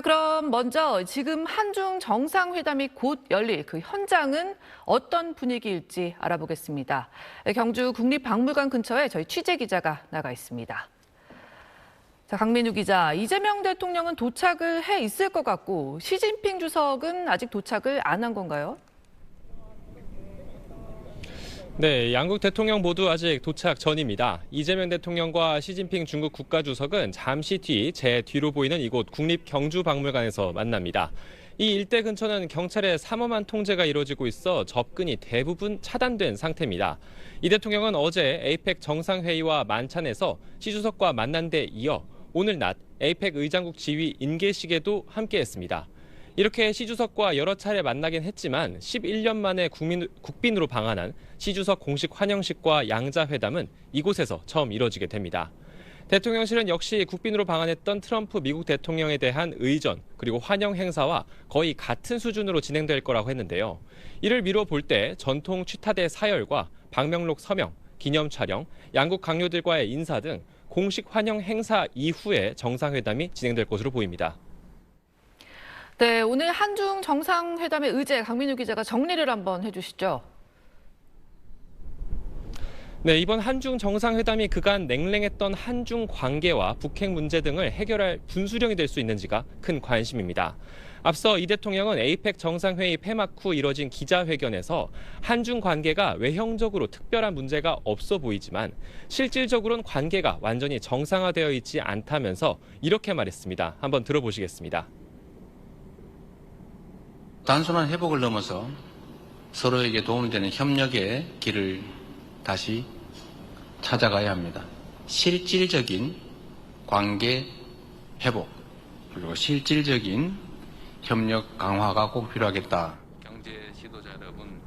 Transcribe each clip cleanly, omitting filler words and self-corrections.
자, 그럼 먼저 지금 한중 정상회담이 곧 열릴 그 현장은 어떤 분위기일지 알아보겠습니다. 경주 국립박물관 근처에 저희 취재 기자가 나가 있습니다. 자, 강민우 기자, 이재명 대통령은 도착을 해 있을 것 같고 시진핑 주석은 아직 도착을 안 한 건가요? 네, 양국 대통령 모두 아직 도착 전입니다. 이재명 대통령과 시진핑 중국 국가주석은 잠시 뒤 제 뒤로 보이는 이곳 국립경주박물관에서 만납니다. 이 일대 근처는 경찰의 삼엄한 통제가 이루어지고 있어 접근이 대부분 차단된 상태입니다. 이 대통령은 어제 에이펙 정상회의와 만찬에서 시 주석과 만난 데 이어 오늘 낮 에이펙 의장국 지휘 인계식에도 함께했습니다. 이렇게 시 주석과 여러 차례 만나긴 했지만 11년 만에 국빈으로 방한한 시 주석 공식 환영식과 양자회담은 이곳에서 처음 이뤄지게 됩니다. 대통령실은 역시 국빈으로 방한했던 트럼프 미국 대통령에 대한 의전 그리고 환영 행사와 거의 같은 수준으로 진행될 거라고 했는데요. 이를 미뤄 볼 때 전통 취타대 사열과 방명록 서명, 기념 촬영, 양국 강요들과의 인사 등 공식 환영 행사 이후에 정상회담이 진행될 것으로 보입니다. 네, 오늘 한중 정상회담의 의제 강민우 기자가 정리를 한번 해주시죠. 네, 이번 한중 정상회담이 그간 냉랭했던 한중 관계와 북핵 문제 등을 해결할 분수령이 될 수 있는지가 큰 관심입니다. 앞서 이 대통령은 에이펙 정상회의 폐막 후 이뤄진 기자회견에서 한중 관계가 외형적으로 특별한 문제가 없어 보이지만 실질적으로는 관계가 완전히 정상화되어 있지 않다면서 이렇게 말했습니다. 한번 들어보시겠습니다. 단순한 회복을 넘어서 서로에게 도움이 되는 협력의 길을 다시 찾아가야 합니다. 실질적인 관계 회복 그리고 실질적인 협력 강화가 꼭 필요하겠다. 경제 지도자 여러분,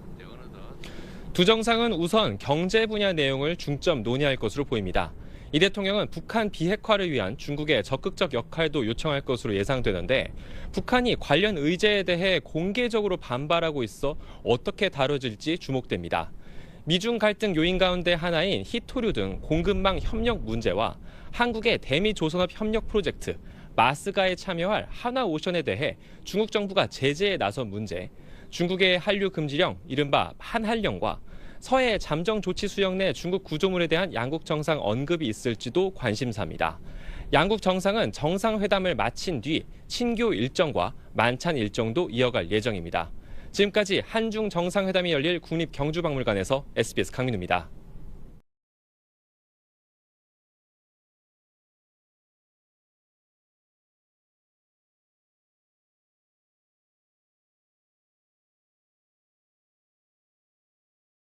두 정상은 우선 경제 분야 내용을 중점 논의할 것으로 보입니다. 이 대통령은 북한 비핵화를 위한 중국의 적극적 역할도 요청할 것으로 예상되는데 북한이 관련 의제에 대해 공개적으로 반발하고 있어 어떻게 다뤄질지 주목됩니다. 미중 갈등 요인 가운데 하나인 히토류 등 공급망 협력 문제와 한국의 대미조선업 협력 프로젝트 마스가에 참여할 하나오션에 대해 중국 정부가 제재에 나선 문제, 중국의 한류 금지령, 이른바 한한령과 서해 잠정 조치 수역 내 중국 구조물에 대한 양국 정상 언급이 있을지도 관심사입니다. 양국 정상은 정상회담을 마친 뒤 친교 일정과 만찬 일정도 이어갈 예정입니다. 지금까지 한중 정상회담이 열릴 국립경주박물관에서 SBS 강민우입니다.